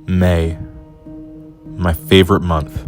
May, my favorite month.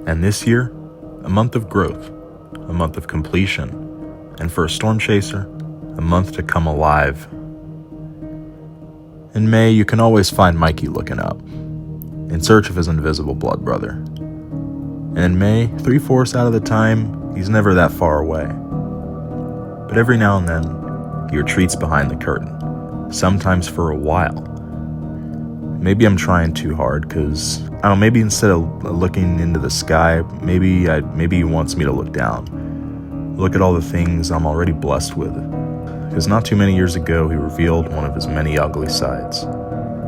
And this year, a month of growth, a month of completion, and for a storm chaser, a month to come alive. In May, you can always find Mikey looking up, in search of his invisible blood brother. And in May, 3/4 out of the time, he's never that far away. But every now and then, he retreats behind the curtain, sometimes for a while. Maybe I'm trying too hard, because, I don't know, maybe instead of looking into the sky, maybe he wants me to look down. Look at all the things I'm already blessed with. Because not too many years ago, he revealed one of his many ugly sides.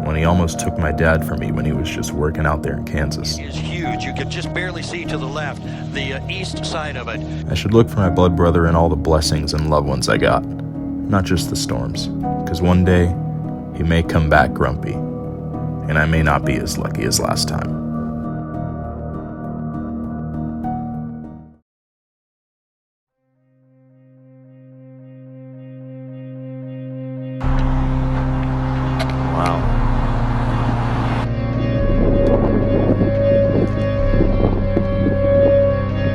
When he almost took my dad from me when he was just working out there in Kansas. It is huge. You can just barely see to the left, the east side of it. I should look for my blood brother in all the blessings and loved ones I got. Not just the storms. Because one day, he may come back grumpy. And I may not be as lucky as last time. Wow.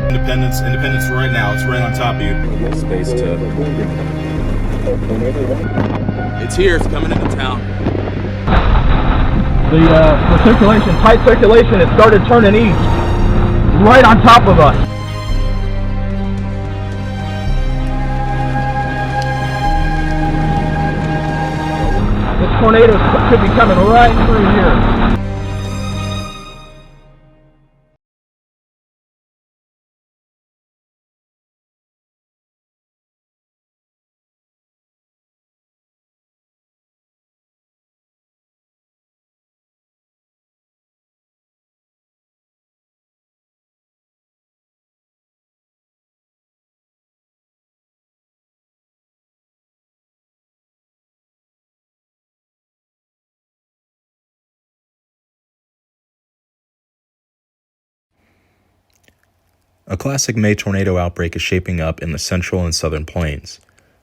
Independence right now. It's right on top of you. Space to... It's here. It's coming into town. The circulation, tight circulation, it started turning east, right on top of us. This tornado could be coming right through here. A classic May tornado outbreak is shaping up in the central and southern plains,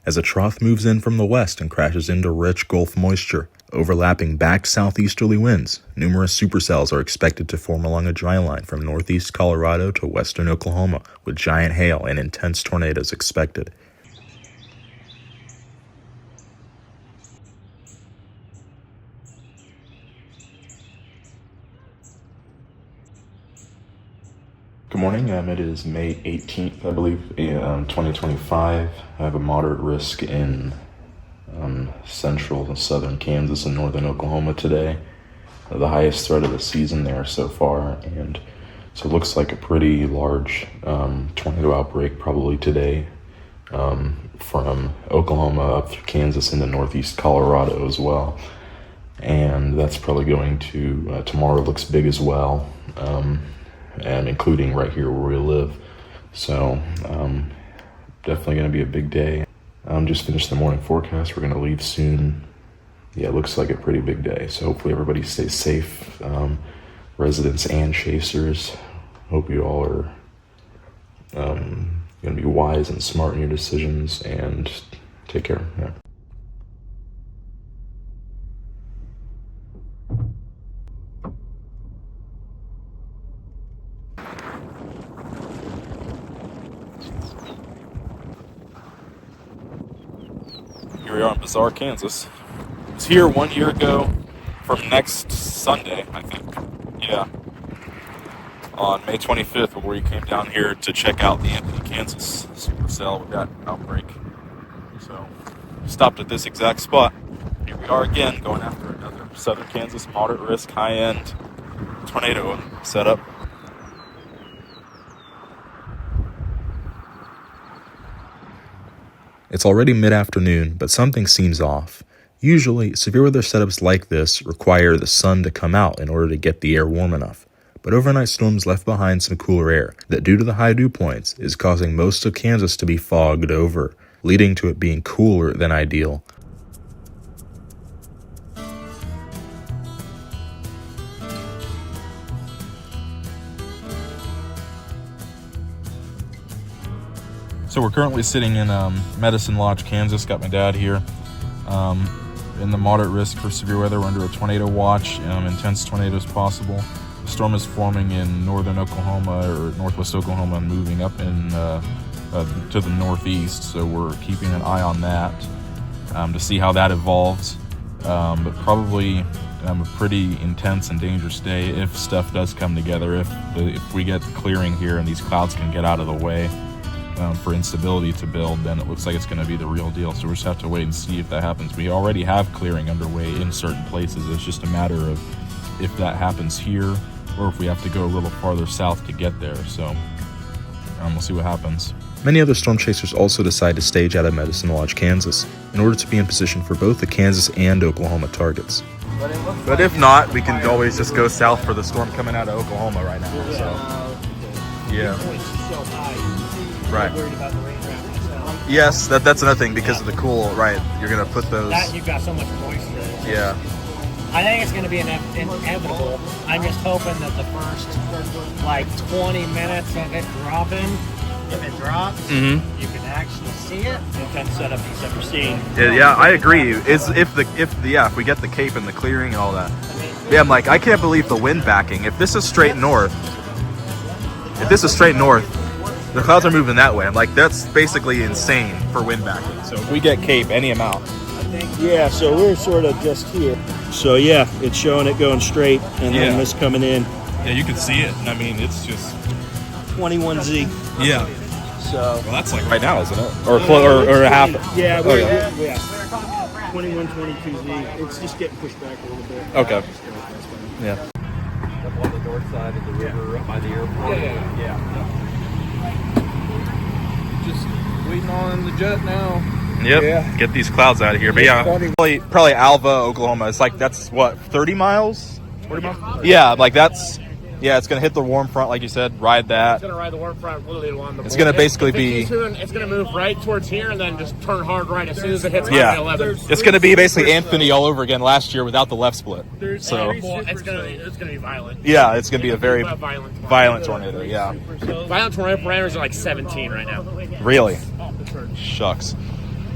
as a trough moves in from the west and crashes into rich Gulf moisture. Overlapping back southeasterly winds, numerous supercells are expected to form along a dry line from northeast Colorado to western Oklahoma, with giant hail and intense tornadoes expected. Good morning. It is May 18th, I believe, 2025. I have a moderate risk in central and southern Kansas and northern Oklahoma today. The highest threat of the season there so far, and so it looks like a pretty large tornado outbreak probably today from Oklahoma up through Kansas into northeast Colorado as well. And that's probably going to, tomorrow looks big as well. And including right here where we live. So definitely going to be a big day. Just finished the morning forecast. We're going to leave soon. Yeah, it looks like a pretty big day. So hopefully everybody stays safe, residents and chasers. Hope you all are going to be wise and smart in your decisions, and take care. Yeah. Here we are in bizarre Kansas. It was here 1 year ago from next Sunday, I think. Yeah. On May 25th, where we came down here to check out the empty Kansas supercell with that outbreak. So, stopped at this exact spot. Here we are again, going after another southern Kansas moderate risk, high-end tornado setup. It's already mid-afternoon, but something seems off. Usually, severe weather setups like this require the sun to come out in order to get the air warm enough. But overnight storms left behind some cooler air that, due to the high dew points, is causing most of Kansas to be fogged over, leading to it being cooler than ideal. So we're currently sitting in Medicine Lodge, Kansas. Got my dad here. in the moderate risk for severe weather. We're under a tornado watch, intense tornadoes possible. The storm is forming in northern Oklahoma or northwest Oklahoma and moving up in to the northeast. So we're keeping an eye on that to see how that evolves. But probably a pretty intense and dangerous day if stuff does come together. If we get clearing here and these clouds can get out of the way for instability to build, then it looks like it's going to be the real deal. So we just have to wait and see if that happens. We already have clearing underway in certain places. It's just a matter of if that happens here or if we have to go a little farther south to get there. So we'll see what happens. Many other storm chasers also decide to stage out of Medicine Lodge, Kansas, in order to be in position for both the Kansas and Oklahoma targets. But if not, we can always just go south for the storm coming out of Oklahoma right now. So, yeah. Right. Yes, that's another thing because of the cool. Right, you're gonna put those. That you've got so much moisture. Yeah. I think it's going to be inevitable. I'm just hoping that the first 20 minutes of it dropping, if it drops, you can actually see it and then set up these ever seen. Yeah, I agree. If we get the cape and the clearing and all that. Yeah, I'm like, I can't believe the wind backing. If this is straight north, the clouds are moving that way. I'm like, that's basically insane for wind backing. So if we get cape any amount. Yeah, so we're sort of just here. So yeah, it's showing it going straight and then this coming in. Yeah, you can see it. I mean, it's just 21Z. Yeah. So well, that's like right now, isn't it? Or a half. Yeah, yeah. 21, 22Z. It's just getting pushed back a little bit. Okay. Yeah. Up on the north side of the river, up by the airport. Yeah. Just waiting on the jet now. Yep. Yeah. Get these clouds out of here. But yeah, probably Alva, Oklahoma. It's like, that's what, 30 miles? 40 miles? Yeah, like that's, it's going to hit the warm front, like you said, ride that. It's going to ride the warm front really along the It's going to basically be... It's going to move right towards here and then just turn hard right as soon as it hits Yeah. 11. It's going to be basically Anthony all over again last year without the left split. So It's going to be violent. yeah, it's going to be a very Violent tornado, yeah. Violent tornado parameters are like 17 right now. Really? Shucks.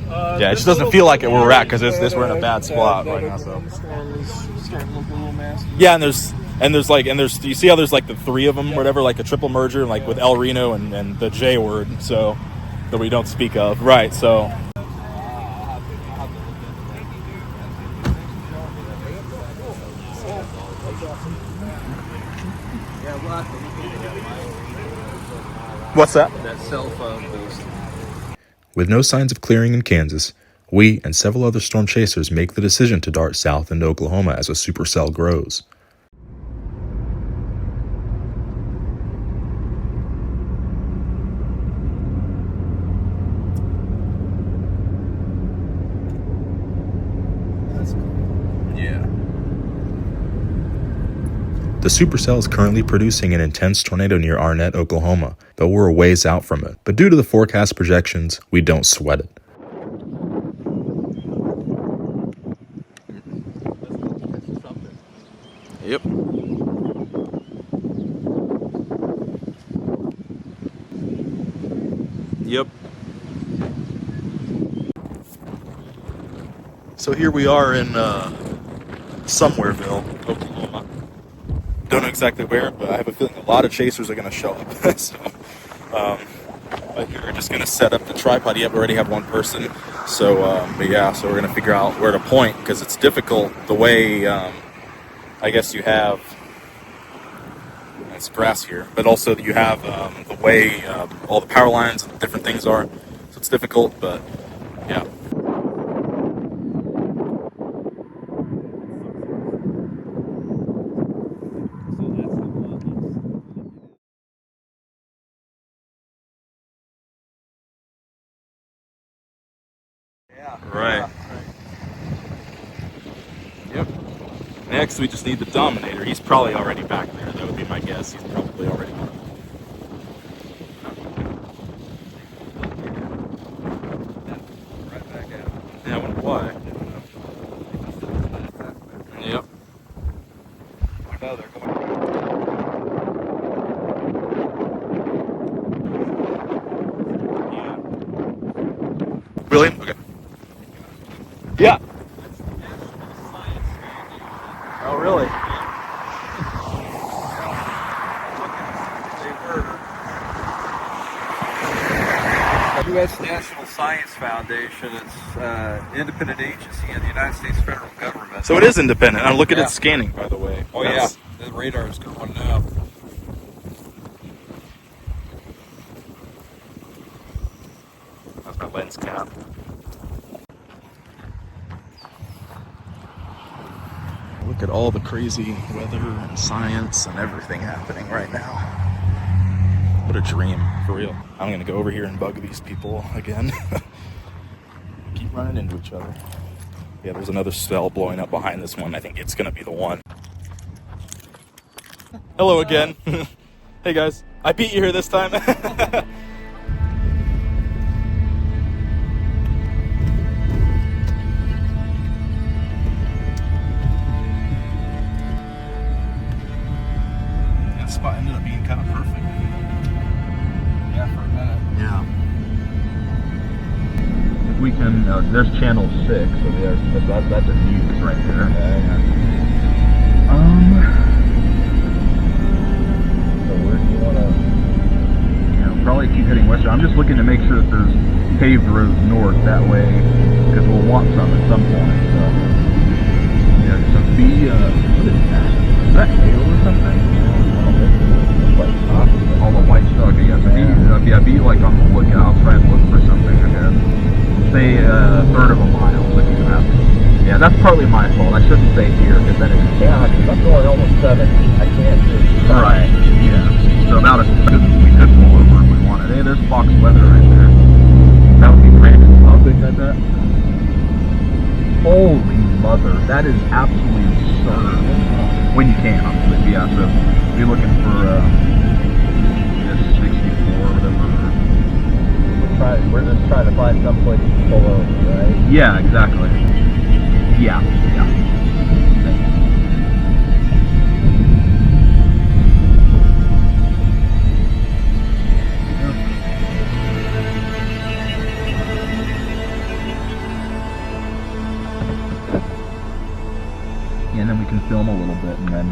Yeah, it just doesn't feel like it where we're at because we're in a bad spot right now. So yeah, and there's you see how there's like the three of them, whatever, like a triple merger, like with El Reno and the J word, so that we don't speak of, right? So. What's that? That cell phone boost. With no signs of clearing in Kansas, we and several other storm chasers make the decision to dart south into Oklahoma as a supercell grows. The supercell is currently producing an intense tornado near Arnett, Oklahoma, but we're a ways out from it. But due to the forecast projections, we don't sweat it. Yep. Yep. So here we are in Somewhereville, Oklahoma. Don't know exactly where, but I have a feeling a lot of chasers are going to show up. So, but we're just going to set up the tripod. Yep, we already have one person. So, but yeah, so we're going to figure out where to point because it's difficult the way, I guess you have, it's grass here, but also you have the way all the power lines and different things are. So it's difficult, but yeah. Right. Yep. Next, we just need the Dominator. He's probably already back there. That would be my guess. He's probably already. Right back out. Yeah, I wonder why. Yep. No, they're going. Yeah. William? Okay. Yeah. Oh, really? U.S. National Science Foundation. It's an independent agency in the United States federal government. So it is independent. Now look at its scanning, by the way. Oh yeah, the radar is going now. That's my lens cap. Look at all the crazy weather and science and everything happening right now. What a dream, for real. I'm gonna go over here and bug these people again. Keep running into each other. Yeah, there's another cell blowing up behind this one. I think it's gonna be the one. Hello again. Hey guys, I beat you here this time. That spot ended up being kind of perfect. Yeah, for a minute. Yeah. If we can, there's channel 6, so that's a news right there. So where do you want to? Probably keep heading western. I'm just looking to make sure that there's paved roads north that way, because we'll want some at some point. So yeah, so B, what is that? Is that hail or something? All the white stuff. Okay, yeah. So be like on the lookout. I'll try and look for something ahead. Say a third of a mile if you have. Yeah, that's partly my fault. I shouldn't say here because then it's I'm going almost 70. I can't just right. Yeah. So about we could pull over if we wanted. Hey, there's Fox weather right there. That would be great. How big is that? Holy mother, that is absolutely absurd. When you can, obviously. Yeah. So be looking for 64 or whatever. We're just trying to find some place to pull over, right? Yeah, exactly. Yeah. And then we can film a little bit, and then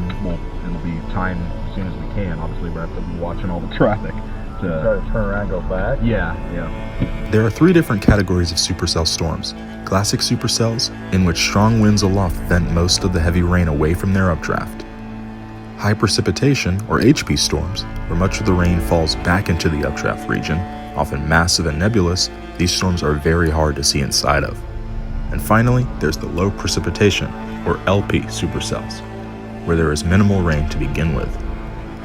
it'll be time as soon as we can. Obviously, we have to be watching all the traffic. Try to turn around and go back? Yeah. There are 3 different categories of supercell storms. Classic supercells, in which strong winds aloft vent most of the heavy rain away from their updraft. High precipitation, or HP storms, where much of the rain falls back into the updraft region, often massive and nebulous. These storms are very hard to see inside of. And finally, there's the low precipitation, or LP supercells, where there is minimal rain to begin with.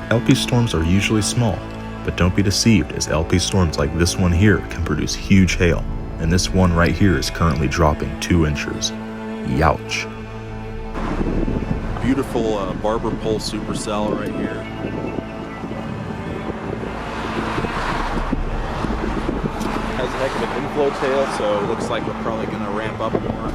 LP storms are usually small, but don't be deceived, as LP storms like this one here can produce huge hail, and this one right here is currently dropping 2 inches. Youch. Beautiful barber pole supercell right here. Has a heck of an inflow tail, so it looks like we're probably going to ramp up more.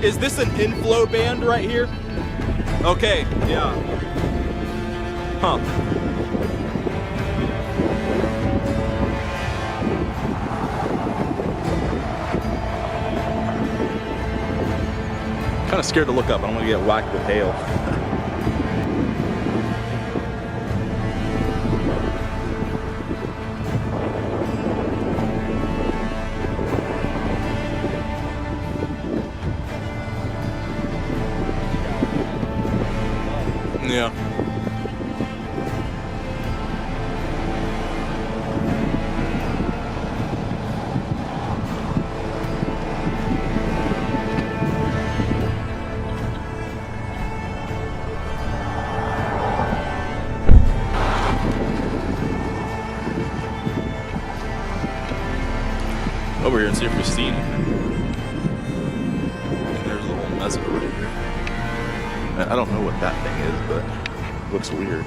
Is this an inflow band right here? Okay, yeah. Huh. Kind of scared to look up. I don't want to get whacked with hail. Yeah. Over here and see if we see anything. And there's a little mezzo right here. I don't know what that thing is, but it looks weird.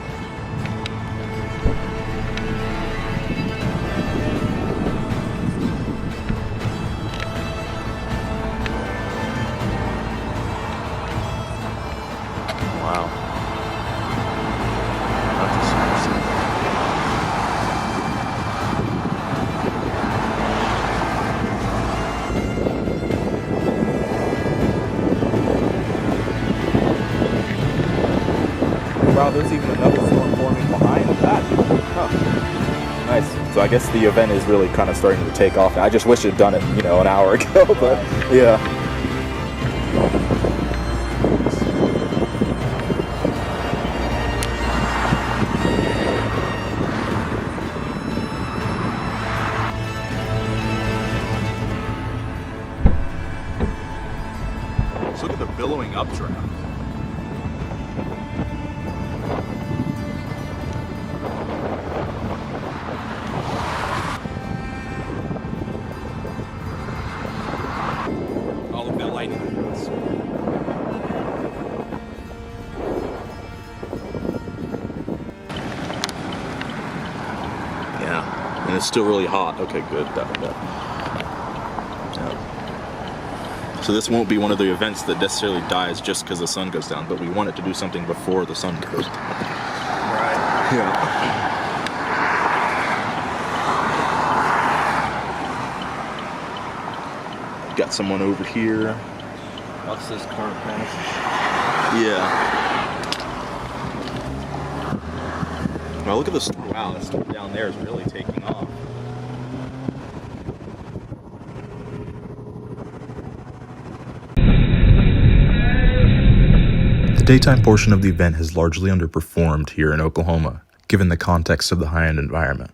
wow, there's even another storm forming behind that. Huh. Nice. So I guess the event is really kind of starting to take off. I just wish it had done it, an hour ago, but yeah. Look at the billowing updraft. All of that lightning. Yeah, and it's still really hot. Okay, good. So this won't be one of the events that necessarily dies just because the sun goes down, but we want it to do something before the sun goes down. Right. Yeah. Got someone over here. Watch this car pass. Yeah. Well, look at this. Wow, this stuff down there is really taking off. The daytime portion of the event has largely underperformed here in Oklahoma, given the context of the high-end environment.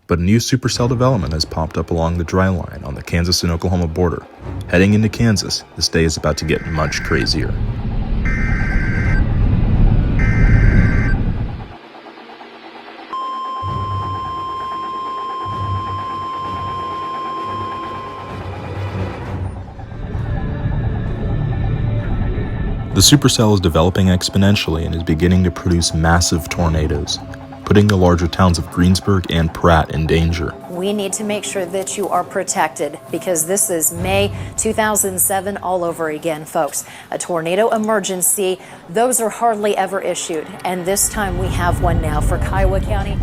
But a new supercell development has popped up along the dry line on the Kansas and Oklahoma border. Heading into Kansas, this day is about to get much crazier. The supercell is developing exponentially and is beginning to produce massive tornadoes, putting the larger towns of Greensburg and Pratt in danger. We need to make sure that you are protected because this is May 2007 all over again, folks. A tornado emergency, those are hardly ever issued, and this time we have one now for Kiowa County.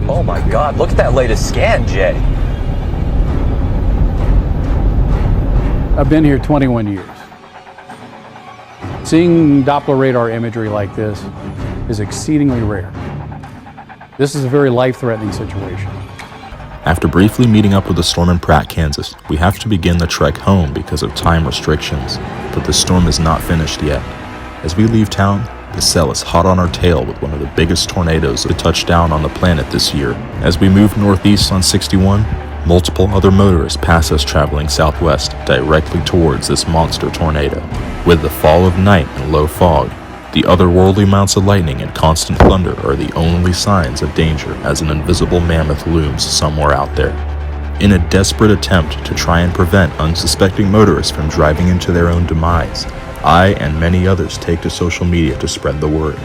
Oh my God, look at that latest scan, Jay. I've been here 21 years. Seeing Doppler radar imagery like this is exceedingly rare. This is a very life-threatening situation. After briefly meeting up with the storm in Pratt, Kansas, we have to begin the trek home because of time restrictions. But the storm is not finished yet. As we leave town, the cell is hot on our tail with one of the biggest tornadoes to touch down on the planet this year. As we move northeast on 61, multiple other motorists pass us traveling southwest directly towards this monster tornado. With the fall of night and low fog, the otherworldly amounts of lightning and constant thunder are the only signs of danger as an invisible mammoth looms somewhere out there. In a desperate attempt to try and prevent unsuspecting motorists from driving into their own demise, I and many others take to social media to spread the word.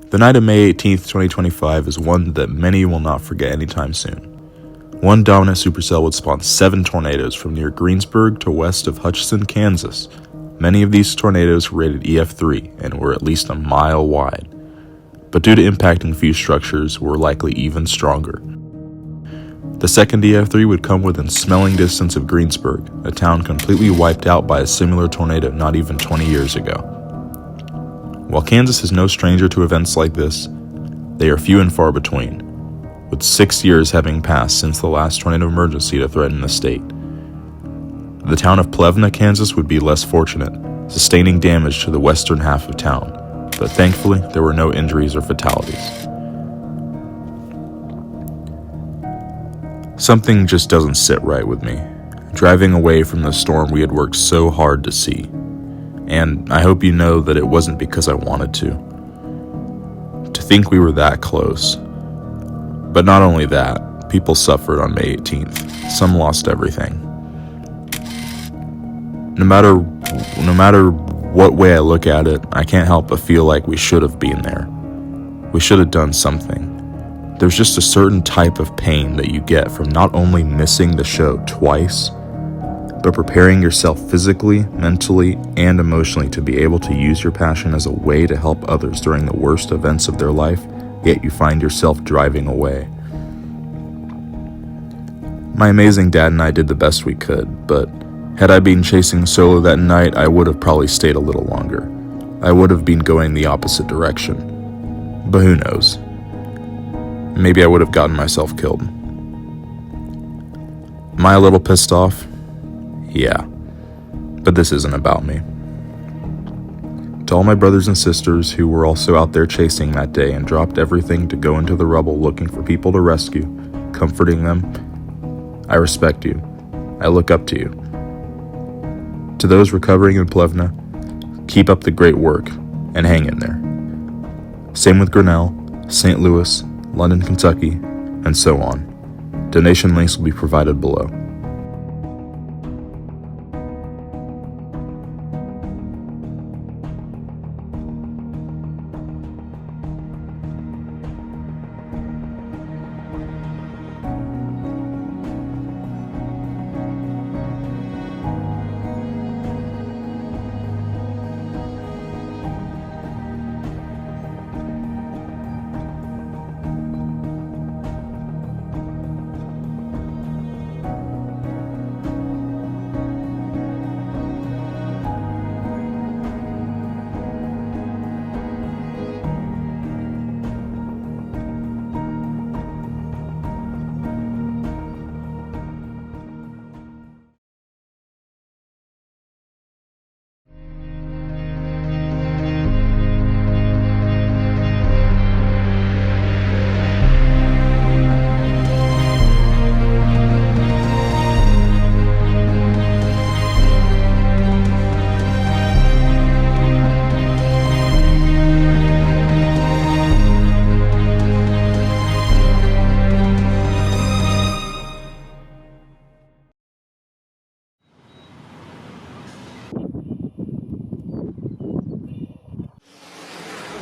The night of May 18th, 2025 is one that many will not forget anytime soon. One dominant supercell would spawn 7 tornadoes from near Greensburg to west of Hutchinson, Kansas. Many of these tornadoes were rated EF3 and were at least a mile wide, but due to impacting few structures, were likely even stronger. The second EF3 would come within smelling distance of Greensburg, a town completely wiped out by a similar tornado not even 20 years ago. While Kansas is no stranger to events like this, they are few and far between, with 6 years having passed since the last tornado emergency to threaten the state. The town of Plevna, Kansas would be less fortunate, sustaining damage to the western half of town, but thankfully there were no injuries or fatalities. Something just doesn't sit right with me. driving away from the storm we had worked so hard to see. And I hope you know that it wasn't because I wanted to. To think we were that close. But not only that, people suffered on May 18th. Some lost everything. No matter what way I look at it, I can't help but feel like we should have been there. We should have done something. There's just a certain type of pain that you get from not only missing the show twice, but preparing yourself physically, mentally, and emotionally to be able to use your passion as a way to help others during the worst events of their life, yet you find yourself driving away. My amazing dad and I did the best we could, but had I been chasing solo that night, I would have probably stayed a little longer. I would have been going the opposite direction. But who knows? Maybe I would have gotten myself killed. Am I a little pissed off? Yeah. But this isn't about me. To all my brothers and sisters who were also out there chasing that day and dropped everything to go into the rubble looking for people to rescue, comforting them, I respect you. I look up to you. To those recovering in Plevna, keep up the great work and hang in there. Same with Grinnell, St. Louis, London, Kentucky, and so on. Donation links will be provided below.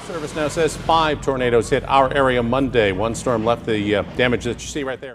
Service now says 5 tornadoes hit our area Monday. One storm left the damage that you see right there.